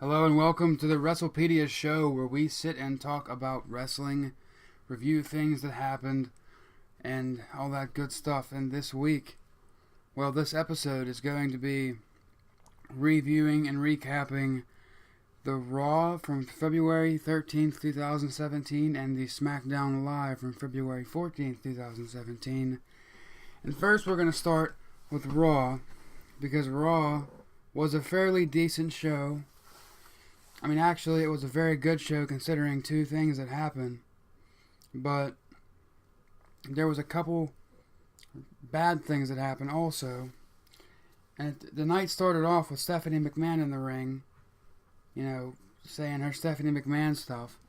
Hello and welcome to the WrestlePedia show where we sit and talk about wrestling, review things that happened, and all that good stuff. And this week, this episode is going to be reviewing and recapping the Raw from February 13th, 2017 and the Smackdown Live from February 14th, 2017. And first we're going to start with Raw because Raw was a fairly decent show. I mean, actually, it was a very good show considering two things that happened. But there was a couple bad things that happened also. And the night started off with Stephanie McMahon in the ring, saying her Stephanie McMahon stuff.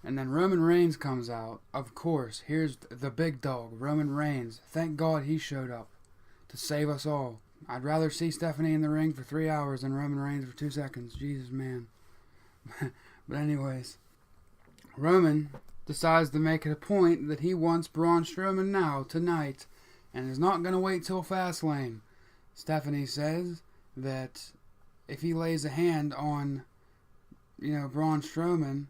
And then Roman Reigns comes out. Of course, here's the big dog, Roman Reigns. Thank God he showed up to save us all. I'd rather see Stephanie in the ring for 3 hours than Roman Reigns for 2 seconds. Jesus, man. But anyways, Roman decides to make it a point that he wants Braun Strowman now, tonight, and is not going to wait till Fastlane. Stephanie says that if he lays a hand on, Braun Strowman,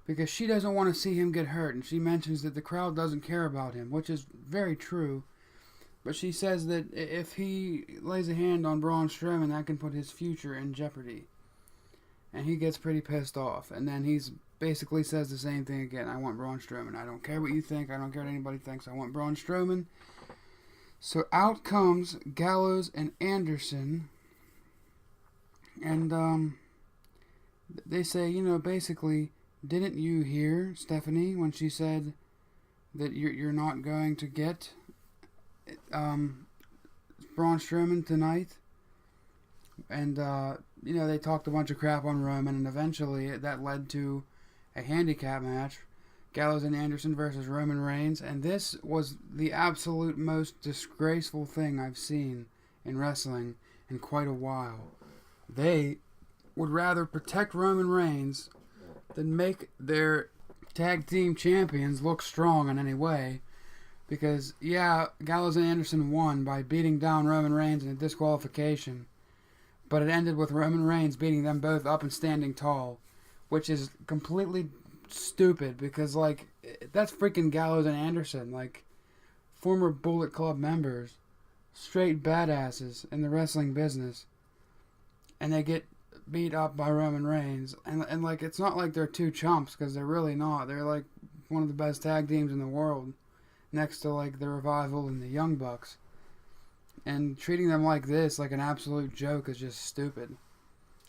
because she doesn't want to see him get hurt, and she mentions that the crowd doesn't care about him, which is very true. But she says that if he lays a hand on Braun Strowman, that can put his future in jeopardy. And he gets pretty pissed off. And then he's basically says the same thing again. I want Braun Strowman. I don't care what you think. I don't care what anybody thinks. I want Braun Strowman. So out comes Gallows and Anderson. And they say, basically, didn't you hear Stephanie when she said that you're not going to get Braun Strowman tonight? And they talked a bunch of crap on Roman, and eventually that led to a handicap match, Gallows and Anderson versus Roman Reigns, and this was the absolute most disgraceful thing I've seen in wrestling in quite a while. They would rather protect Roman Reigns than make their tag team champions look strong in any way, because, Gallows and Anderson won by beating down Roman Reigns in a disqualification. But it ended with Roman Reigns beating them both up and standing tall, which is completely stupid because, that's freaking Gallows and Anderson, former Bullet Club members, straight badasses in the wrestling business, and they get beat up by Roman Reigns. And it's not like they're two chumps, because they're really not. They're, one of the best tag teams in the world, next to, the Revival and the Young Bucks. And treating them like this, like an absolute joke, is just stupid.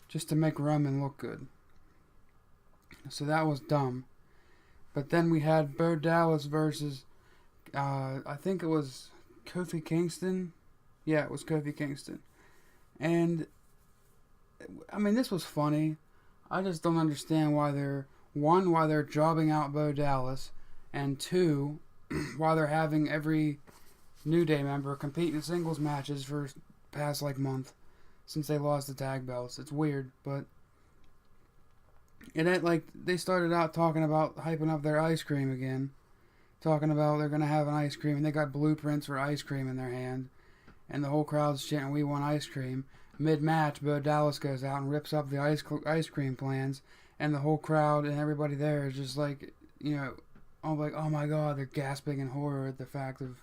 Just to make Roman look good. So that was dumb. But then we had Bo Dallas versus, I think it was Kofi Kingston. Yeah, it was Kofi Kingston. And, this was funny. I just don't understand why they're jobbing out Bo Dallas, and two, why they're having every New Day member compete in singles matches for past month since they lost the tag belts. It's weird, but they started out talking about hyping up their ice cream again, talking about they're gonna have an ice cream, and they got blueprints for ice cream in their hand, and the whole crowd's chanting, "We want ice cream." Mid-match, Bo Dallas goes out and rips up the ice cream plans, and the whole crowd and everybody there is just oh my God, they're gasping in horror at the fact of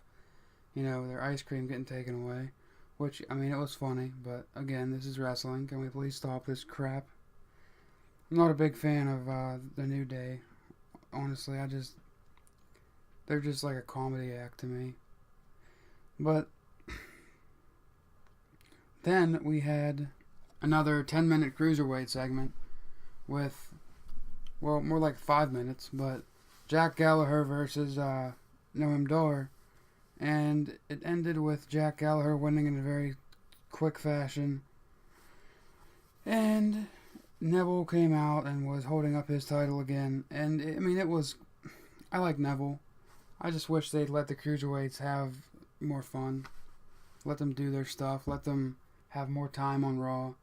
their ice cream getting taken away. Which, it was funny, but again, this is wrestling. Can we please stop this crap? I'm not a big fan of the New Day. Honestly, they're just like a comedy act to me. But then we had another 10-minute cruiserweight segment with, more like 5 minutes, but Jack Gallagher versus Noam Dar. And it ended with Jack Gallagher winning in a very quick fashion. And Neville came out and was holding up his title again. And, I like Neville. I just wish they'd let the cruiserweights have more fun. Let them do their stuff. Let them have more time on Raw.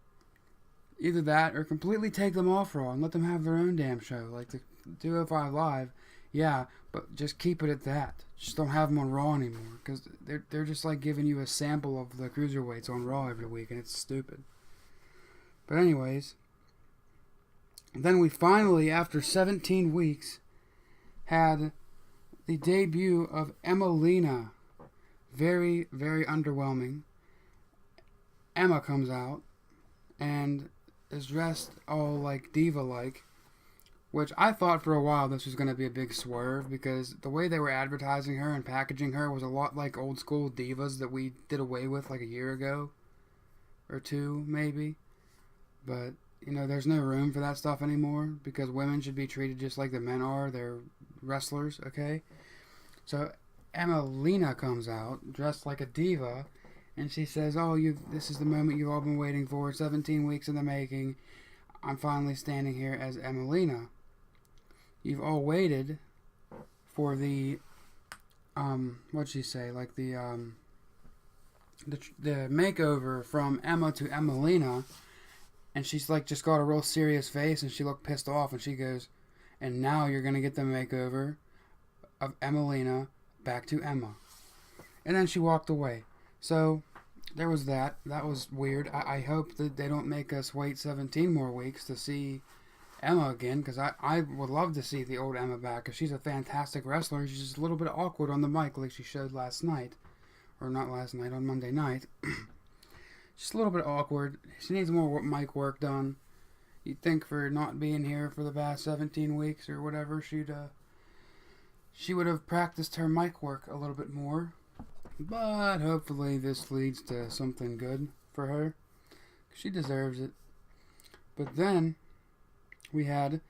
Either that or completely take them off Raw and let them have their own damn show. Like the 205 Live. Yeah, but just keep it at that. Just don't have them on Raw anymore, because they're just giving you a sample of the cruiserweights on Raw every week, and it's stupid. But anyways, Then we finally, after 17 weeks, had the debut of Emelina. Very, very underwhelming. Emma comes out and is dressed all like diva-like, which I thought for a while this was going to be a big swerve, because the way they were advertising her and packaging her was a lot like old school divas that we did away with like a year ago or two, maybe. But, you know, there's no room for that stuff anymore, because women should be treated just like the men are. They're wrestlers, okay? So Emelina comes out dressed like a diva, and she says, "Oh, this is the moment you've all been waiting for. 17 weeks in the making. I'm finally standing here as Emelina. You've all waited for the what'd she say? Like the makeover from Emma to Emelina." And she's like just got a real serious face, and she looked pissed off, and she goes, "And now you're gonna get the makeover of Emelina back to Emma." And then she walked away. So there was that. That was weird. I hope that they don't make us wait 17 more weeks to see Emma again, because I would love to see the old Emma back, because she's a fantastic wrestler. She's just a little bit awkward on the mic, like she showed last night. Or not last night, on Monday night. Just a little bit awkward. She needs more mic work done. You'd think for not being here for the past 17 weeks or whatever, she would have practiced her mic work a little bit more. But hopefully this leads to something good for her. She deserves it. But then we had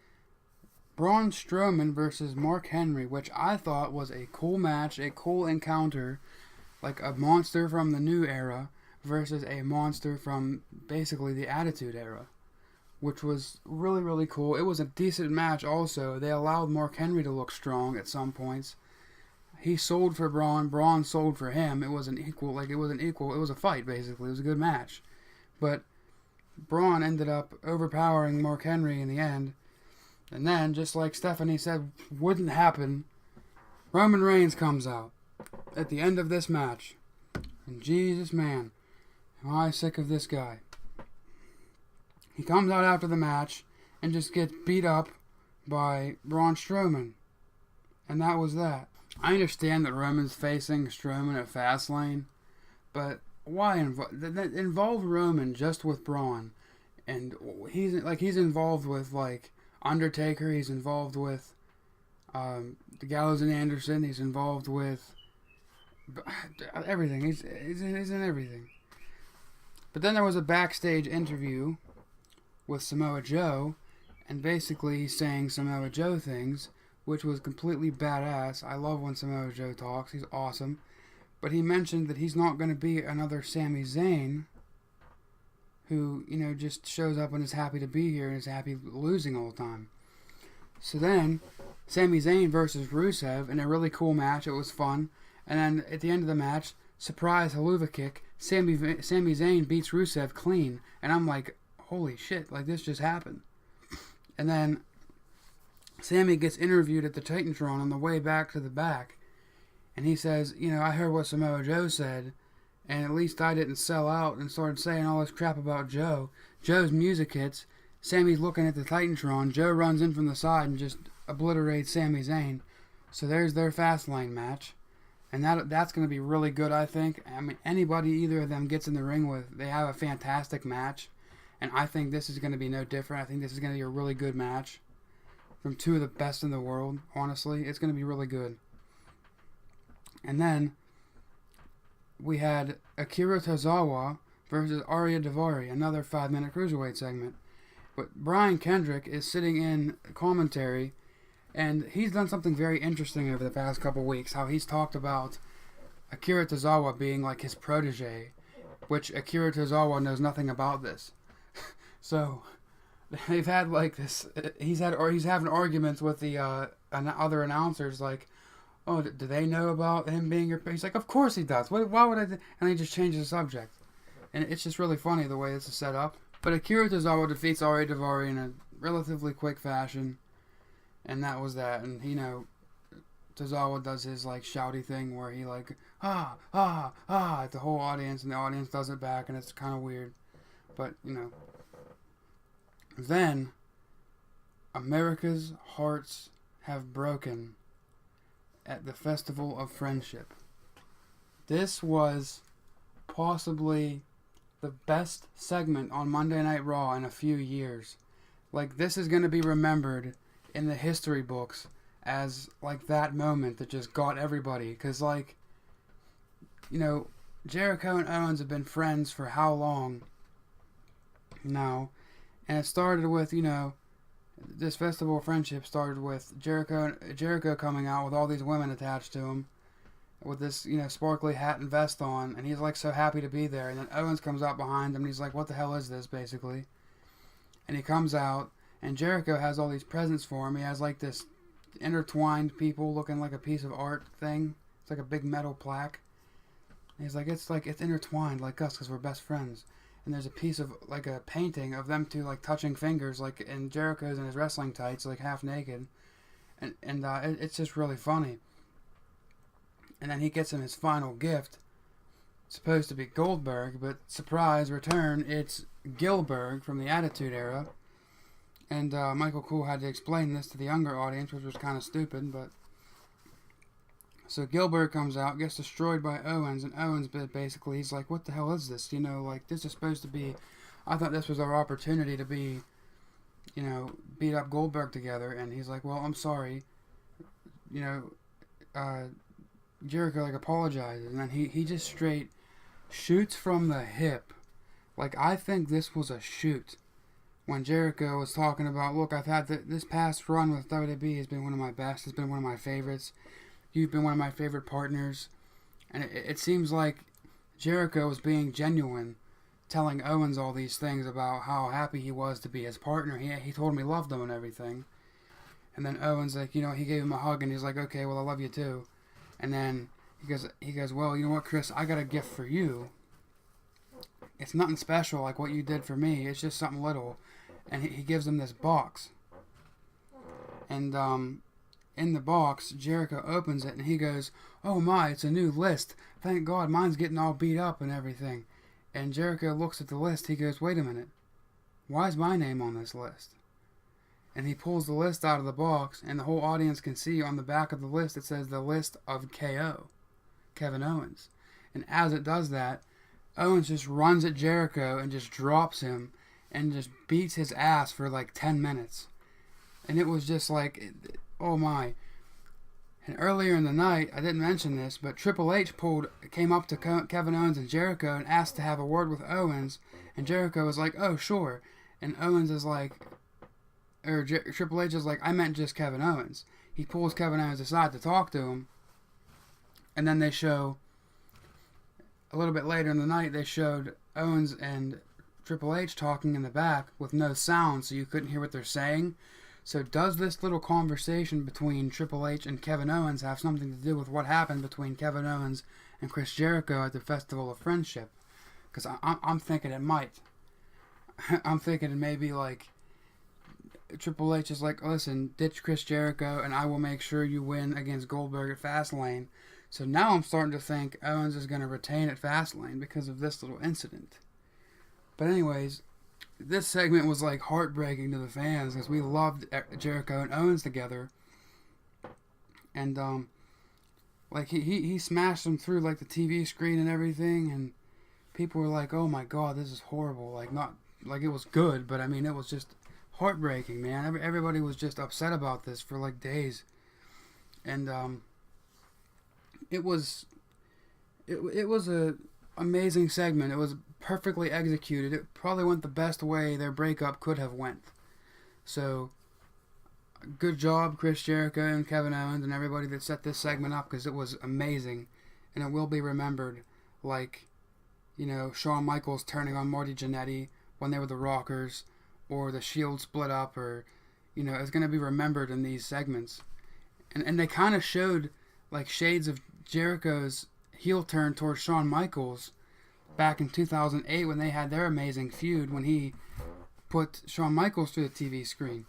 Braun Strowman versus Mark Henry, which I thought was a cool match, a cool encounter, like a monster from the new era versus a monster from basically the Attitude Era, which was really, really cool. It was a decent match also. They allowed Mark Henry to look strong at some points. He sold for Braun. Braun sold for him. It was an equal, it was a fight, basically. It was a good match. But Braun ended up overpowering Mark Henry in the end. And then, just like Stephanie said wouldn't happen, Roman Reigns comes out at the end of this match. And Jesus, man, am I sick of this guy. He comes out after the match and just gets beat up by Braun Strowman. And that was that. I understand that Roman's facing Strowman at Fastlane, but why involve Roman just with Braun? And he's involved with like Undertaker. He's involved with the Gallows and Anderson. He's involved with everything. He's in everything. But then there was a backstage interview with Samoa Joe, and basically he's saying Samoa Joe things, which was completely badass. I love when Samoa Joe talks. He's awesome. But he mentioned that he's not going to be another Sami Zayn who, you know, just shows up and is happy to be here and is happy losing all the time. So then, Sami Zayn versus Rusev in a really cool match. It was fun. And then at the end of the match, surprise haluva kick, Sami Zayn beats Rusev clean. And I'm like, holy shit, like this just happened. And then Sami gets interviewed at the Titantron on the way back to the back. And he says, you know, I heard what Samoa Joe said, and at least I didn't sell out and started saying all this crap about Joe. Joe's music hits. Sami's looking at the Titantron. Joe runs in from the side and just obliterates Sami Zayn. So there's their Fastlane match. And that's going to be really good, I think. I mean, anybody either of them gets in the ring with, they have a fantastic match. And I think this is going to be no different. I think this is going to be a really good match from two of the best in the world, honestly. It's going to be really good. And then we had Akira Tozawa versus Arya Daivari, another 5-minute cruiserweight segment. But Brian Kendrick is sitting in commentary, and he's done something very interesting over the past couple weeks, how he's talked about Akira Tozawa being like his protege, which Akira Tozawa knows nothing about this. So they've had like this, he's having arguments with the other announcers, like, oh, do they know about him being your... He's like, of course he does. Why would I... And he just changes the subject. And it's just really funny the way this is set up. But Akira Tozawa defeats Arya Daivari in a relatively quick fashion. And that was that. And, you know, Tozawa does his, like, shouty thing where he, like, ah, ah, ah, at the whole audience. And the audience does it back. And it's kind of weird. But, you know. Then America's hearts have broken at the Festival of Friendship. This was possibly the best segment on Monday Night Raw in a few years. Like, this is going to be remembered in the history books as, like, that moment that just got everybody. Because, like, you know, Jericho and Owens have been friends for how long now? And it started with, you know, this Festival of Friendship started with Jericho coming out with all these women attached to him, with this, you know, sparkly hat and vest on, and he's like so happy to be there. And then Owens comes out behind him, and he's like, "What the hell is this?" basically. And he comes out, and Jericho has all these presents for him. He has like this intertwined people looking like a piece of art thing. It's like a big metal plaque. And he's like, it's intertwined like us because we're best friends. And there's a piece of, like, a painting of them two, like, touching fingers, like, and Jericho's in his wrestling tights, like, half naked. And it's just really funny. And then he gets him his final gift. It's supposed to be Goldberg, but surprise, return, it's Gilbert from the Attitude Era. And Michael Cole had to explain this to the younger audience, which was kind of stupid, but... So Gilbert comes out, gets destroyed by Owens, and Owens basically, he's like, "What the hell is this? You know, like, this is supposed to be... I thought this was our opportunity to be, you know, beat up Goldberg together." And he's like, "Well, I'm sorry." You know, Jericho, like, apologizes, and then he just straight shoots from the hip. Like, I think this was a shoot. When Jericho was talking about, "Look, I've had this past run with WWE has been one of my best. It's been one of my favorites. You've been one of my favorite partners." And it seems like Jericho was being genuine, telling Owens all these things about how happy he was to be his partner. He told him he loved him and everything. And then Owens, like, you know, he gave him a hug, and he's like, "Okay, well, I love you too." And then he goes, "Well, you know what, Chris? I got a gift for you. It's nothing special like what you did for me. It's just something little." And he gives him this box. And, in the box, Jericho opens it, and he goes, "Oh my, it's a new list. Thank God, mine's getting all beat up and everything." And Jericho looks at the list. He goes, "Wait a minute. Why is my name on this list?" And he pulls the list out of the box, and the whole audience can see on the back of the list, it says the list of KO, Kevin Owens. And as it does that, Owens just runs at Jericho and just drops him and just beats his ass for like 10 minutes. And it was just like... Oh my. And earlier in the night, I didn't mention this, but Triple H came up to Kevin Owens and Jericho and asked to have a word with Owens, and Jericho was like, "Oh, sure." And Owens is like, Triple H is like, "I meant just Kevin Owens." He pulls Kevin Owens aside to talk to him, and then they show, a little bit later in the night, they showed Owens and Triple H talking in the back with no sound, so you couldn't hear what they're saying. So does this little conversation between Triple H and Kevin Owens have something to do with what happened between Kevin Owens and Chris Jericho at the Festival of Friendship? Because I'm thinking it might. I'm thinking it may be like Triple H is like, "Listen, ditch Chris Jericho and I will make sure you win against Goldberg at Fastlane." So now I'm starting to think Owens is going to retain at Fastlane because of this little incident. But anyways... This segment was like heartbreaking to the fans because we loved Jericho and Owens together, and like he smashed them through like the TV screen and everything, and people were like, "Oh my God, this is horrible!" Like, not like it was good, but I mean it was just heartbreaking, man. Everybody was just upset about this for like days, and it was a amazing segment. It was perfectly executed. It probably went the best way their breakup could have went. So, good job, Chris Jericho and Kevin Owens and everybody that set this segment up, because it was amazing, and it will be remembered like, you know, Shawn Michaels turning on Marty Jannetty when they were the Rockers, or the Shield split up, or, you know, it's going to be remembered in these segments. And they kind of showed like shades of Jericho's heel turn towards Shawn Michaels back in 2008 when they had their amazing feud when he put Shawn Michaels through the TV screen.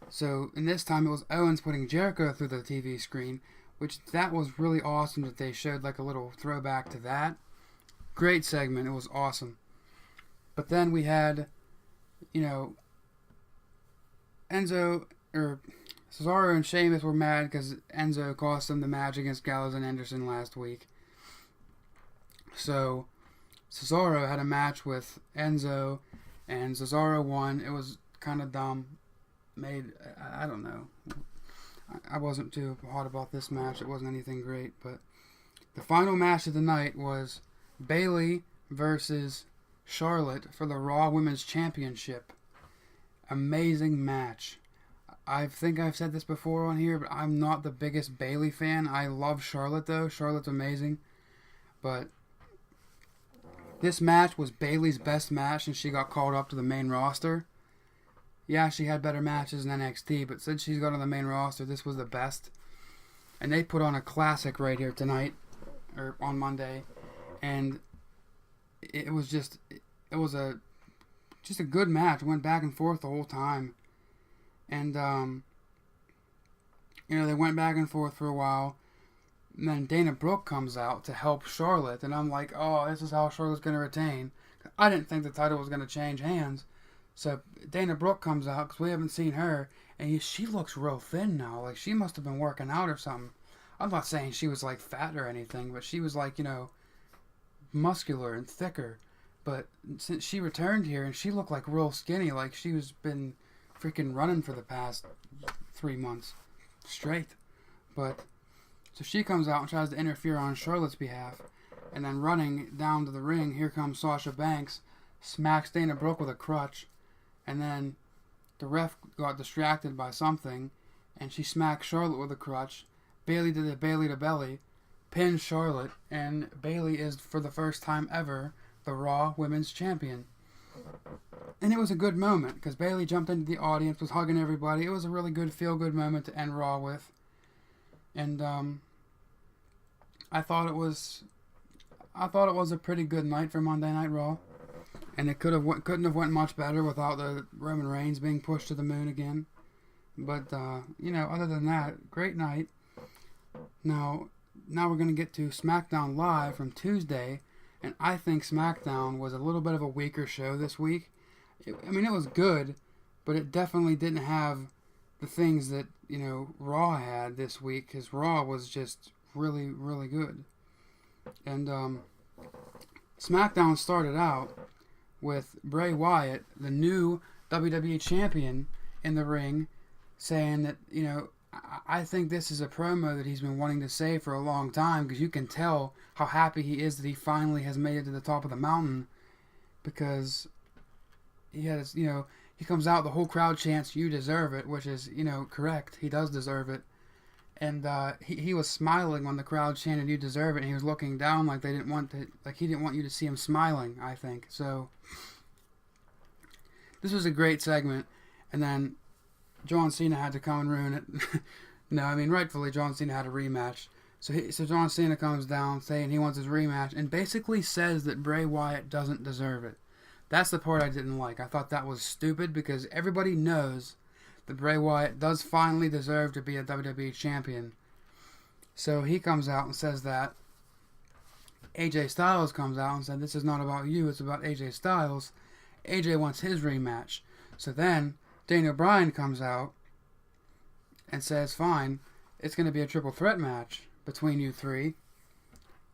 So in this time it was Owens putting Jericho through the TV screen, which that was really awesome that they showed like a little throwback to that. Great segment. It was awesome. But then we had, you know, Cesaro and Sheamus were mad because Enzo cost them the match against Gallows and Anderson last week. So Cesaro had a match with Enzo, and Cesaro won. It was kind of dumb. I don't know. I wasn't too hot about this match. It wasn't anything great, but the final match of the night was Bayley versus Charlotte for the Raw Women's Championship. Amazing match. I think I've said this before on here, but I'm not the biggest Bayley fan. I love Charlotte, though. Charlotte's amazing. But this match was Bayley's best match since she got called up to the main roster. Yeah, she had better matches in NXT, but since she's got on the main roster, this was the best. And they put on a classic right here tonight, or on Monday. And it was just a good match. It went back and forth the whole time. And, they went back and forth for a while. And then Dana Brooke comes out to help Charlotte. And I'm like, oh, this is how Charlotte's going to retain. I didn't think the title was going to change hands. So Dana Brooke comes out because we haven't seen her. And she looks real thin now. Like, she must have been working out or something. I'm not saying she was, like, fat or anything. But she was, like, muscular and thicker. But since she returned here, and she looked, like, real skinny. Like, she was been freaking running for the past 3 months straight. But so she comes out and tries to interfere on Charlotte's behalf, and then running down to the ring, here comes Sasha Banks, smacks Dana Brooke with a crutch, and then the ref got distracted by something, and she smacked Charlotte with a crutch. Bayley did a Bayley to belly, pinned Charlotte, and Bayley is, for the first time ever, the Raw Women's Champion. And it was a good moment, because Bayley jumped into the audience, was hugging everybody. It was a really good, feel-good moment to end Raw with. And, I thought it was a pretty good night for Monday Night Raw. And it couldn't have went much better without the Roman Reigns being pushed to the moon again. But, other than that, great night. Now we're going to get to Smackdown Live from Tuesday. And I think Smackdown was a little bit of a weaker show this week. It was good, but it definitely didn't have the things that, Raw had this week, because Raw was just really, really good. And SmackDown started out with Bray Wyatt, the new WWE Champion, in the ring, saying that, I think this is a promo that he's been wanting to say for a long time, because you can tell how happy he is that he finally has made it to the top of the mountain, because he has, he comes out, the whole crowd chants, "You deserve it," which is, correct. He does deserve it. And he was smiling when the crowd chanted, "You deserve it," and he was looking down like he didn't want you to see him smiling, I think. So this was a great segment. And then John Cena had to come and ruin it. No, rightfully John Cena had a rematch. So John Cena comes down saying he wants his rematch and basically says that Bray Wyatt doesn't deserve it. That's the part I didn't like. I thought that was stupid because everybody knows that Bray Wyatt does finally deserve to be a WWE champion. So he comes out and says that. AJ Styles comes out and said, "This is not about you, it's about AJ Styles." AJ wants his rematch. So then Daniel Bryan comes out and says, "Fine, it's going to be a triple threat match between you three,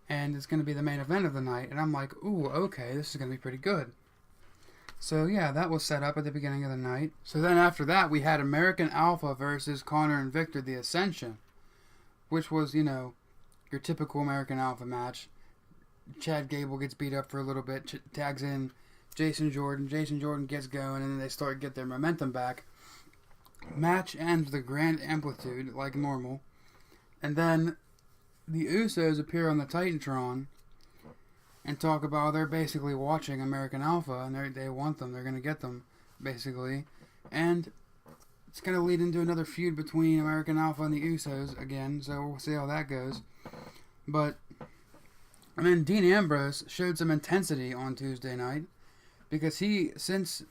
and it's going to be the main event of the night." And I'm like, ooh, okay, this is going to be pretty good. So yeah, that was set up at the beginning of the night. So then after that, we had American Alpha versus Connor and Victor, the Ascension, which was, your typical American Alpha match. Chad Gable gets beat up for a little bit, tags in Jason Jordan. Jason Jordan gets going, and then they get their momentum back. Match ends with a grand amplitude, like normal. And then the Usos appear on the Titantron and talk about how they're basically watching American Alpha, and they want them. They're going to get them, basically. And it's going to lead into another feud between American Alpha and the Usos again, so we'll see how that goes. But, and then Dean Ambrose showed some intensity on Tuesday night, because since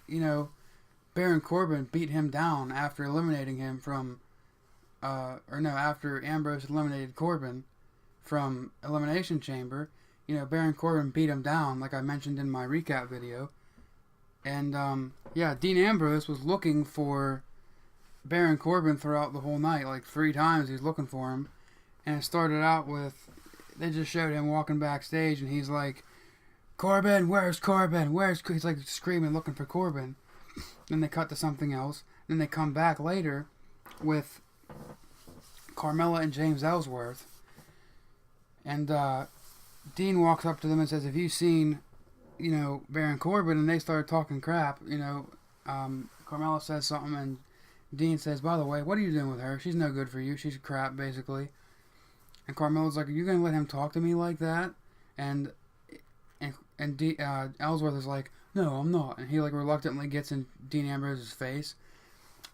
Baron Corbin beat him down after eliminating him from, after Ambrose eliminated Corbin from Elimination Chamber, Baron Corbin beat him down, like I mentioned in my recap video. And, Dean Ambrose was looking for Baron Corbin throughout the whole night. Like 3 times he's looking for him. And it started out with, they just showed him walking backstage and he's like, Corbin, where's Corbin? He's like screaming, looking for Corbin. Then they cut to something else. Then they come back later with Carmella and James Ellsworth. And Dean walks up to them and says, have you seen, Baron Corbin? And they started talking crap. Carmella says something and Dean says, by the way, what are you doing with her? She's no good for you. She's crap, basically. And Carmella's like, are you going to let him talk to me like that? And Ellsworth is like, no, I'm not. And he like reluctantly gets in Dean Ambrose's face.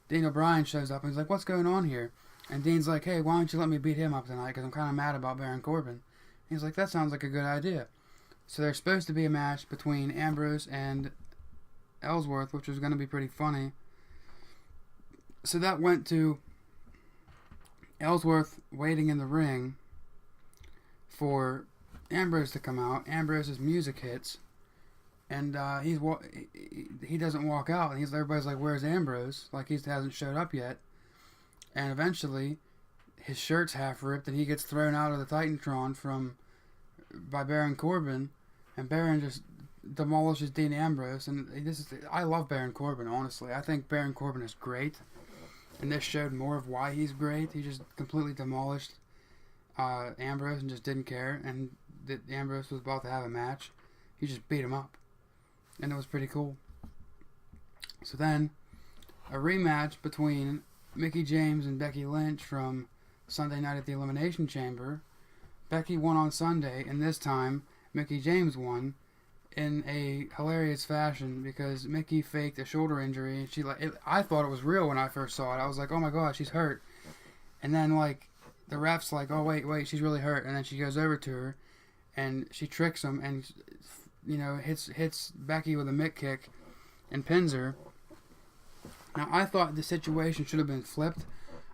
Dean O'Brien shows up and he's like, what's going on here? And Dean's like, hey, why don't you let me beat him up tonight? Because I'm kind of mad about Baron Corbin. And he's like, that sounds like a good idea. So there's supposed to be a match between Ambrose and Ellsworth, which was going to be pretty funny. So that went to Ellsworth waiting in the ring for Ambrose to come out. Ambrose's music hits, and he doesn't walk out, and everybody's like, "Where's Ambrose?" Like he hasn't showed up yet. And eventually, his shirt's half ripped, and he gets thrown out of the Titantron by Baron Corbin, and Baron just demolishes Dean Ambrose. And I love Baron Corbin, honestly. I think Baron Corbin is great, and this showed more of why he's great. He just completely demolished Ambrose and just didn't care, and that Ambrose was about to have a match. He just beat him up, and it was pretty cool. So then, a rematch between Mickie James and Becky Lynch from Sunday night at the Elimination Chamber. Becky won on Sunday, and this time Mickie James won in a hilarious fashion because Mickie faked a shoulder injury. I thought it was real when I first saw it. I was like, oh my god, she's hurt. And then the ref's like, oh wait, she's really hurt. And then she goes over to her, and she tricks him and hits Becky with a mitt kick and pins her. Now I thought the situation should have been flipped.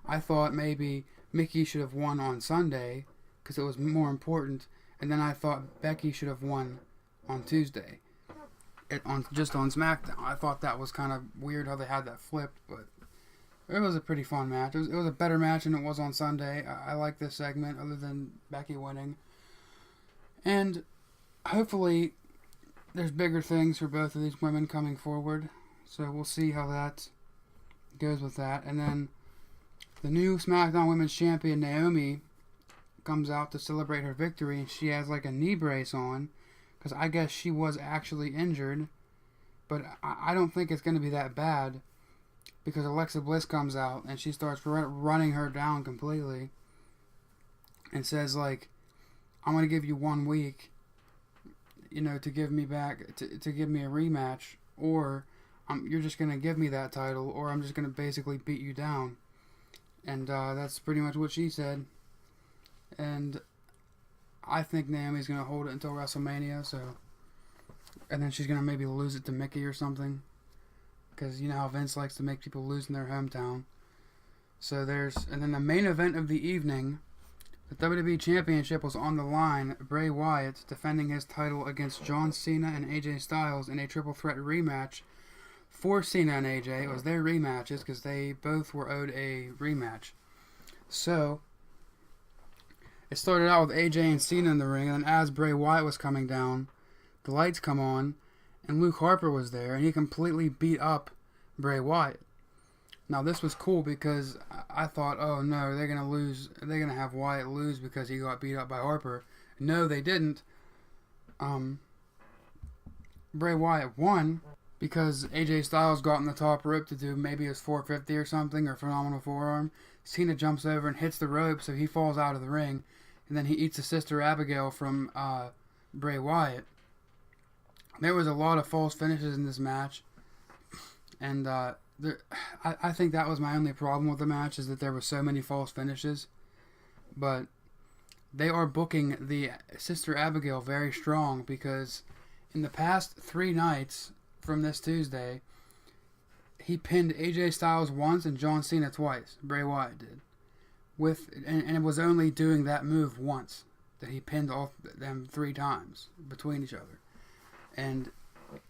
I thought maybe Mickie should have won on Sunday because it was more important, and then I thought Becky should have won on Tuesday, on SmackDown. I thought that was kind of weird how they had that flipped, but it was a pretty fun match. It was a better match than it was on Sunday. I like this segment other than Becky winning. And hopefully there's bigger things for both of these women coming forward. So we'll see how that goes with that. And then the new SmackDown Women's Champion, Naomi, comes out to celebrate her victory, and she has a knee brace on because I guess she was actually injured. But I don't think it's going to be that bad because Alexa Bliss comes out and she starts running her down completely and says, I'm going to give you 1 week, to give me back, to give me a rematch, or you're just going to give me that title, or I'm just going to basically beat you down. And that's pretty much what she said. And I think Naomi's going to hold it until WrestleMania, and then she's going to maybe lose it to Mickie or something. Because you know how Vince likes to make people lose in their hometown. And then the main event of the evening, the WWE Championship was on the line. Bray Wyatt defending his title against John Cena and AJ Styles in a triple threat rematch for Cena and AJ. It was their rematches because they both were owed a rematch. So it started out with AJ and Cena in the ring, and then as Bray Wyatt was coming down, the lights come on, and Luke Harper was there, and he completely beat up Bray Wyatt. Now, this was cool because I thought, oh no, they're going to lose. They're going to have Wyatt lose because he got beat up by Harper. No, they didn't. Bray Wyatt won because AJ Styles got in the top rope to do maybe his 450 or something, or phenomenal forearm. Cena jumps over and hits the rope, so he falls out of the ring. And then he eats a Sister Abigail from Bray Wyatt. There was a lot of false finishes in this match. And I think that was my only problem with the match, is that there were so many false finishes. But they are booking the Sister Abigail very strong, because in the past 3 nights from this Tuesday, he pinned AJ Styles once and John Cena twice. Bray Wyatt did. And it was only doing that move once that he pinned all them 3 times between each other. And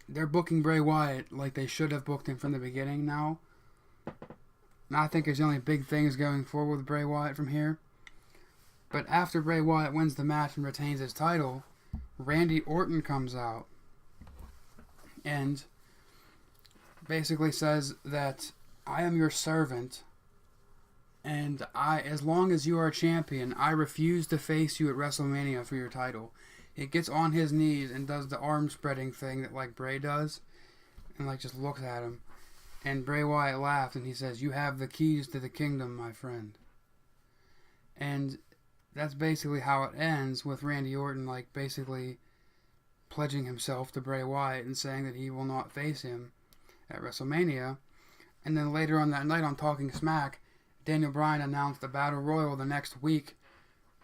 they're booking Bray Wyatt like they should have booked him from the beginning now. And I think there's only big things going forward with Bray Wyatt from here. But after Bray Wyatt wins the match and retains his title, Randy Orton comes out and basically says that I am your servant, and as long as you are a champion, I refuse to face you at WrestleMania for your title. He gets on his knees and does the arm spreading thing that like Bray does, and like just looks at him. And Bray Wyatt laughs and he says, "You have the keys to the kingdom, my friend." And that's basically how it ends, with Randy Orton like basically pledging himself to Bray Wyatt and saying that he will not face him at WrestleMania. And then later on that night on Talking Smack, Daniel Bryan announced the Battle Royal the next week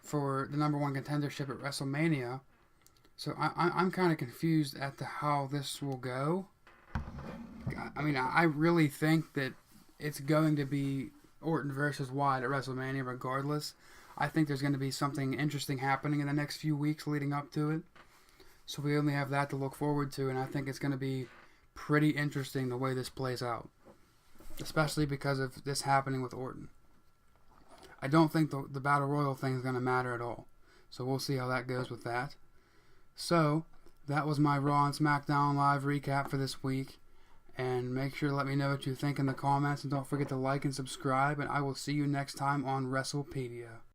for the number one contendership at WrestleMania. So I'm kind of confused as to how this will go. I mean, I really think that it's going to be Orton versus Wyatt at WrestleMania regardless. I think there's going to be something interesting happening in the next few weeks leading up to it. So we only have that to look forward to, and I think it's going to be pretty interesting the way this plays out, especially because of this happening with Orton. I don't think the Battle Royal thing is going to matter at all. So we'll see how that goes with that. So, that was my Raw and SmackDown Live recap for this week. And make sure to let me know what you think in the comments. And don't forget to like and subscribe. And I will see you next time on WrestlePedia.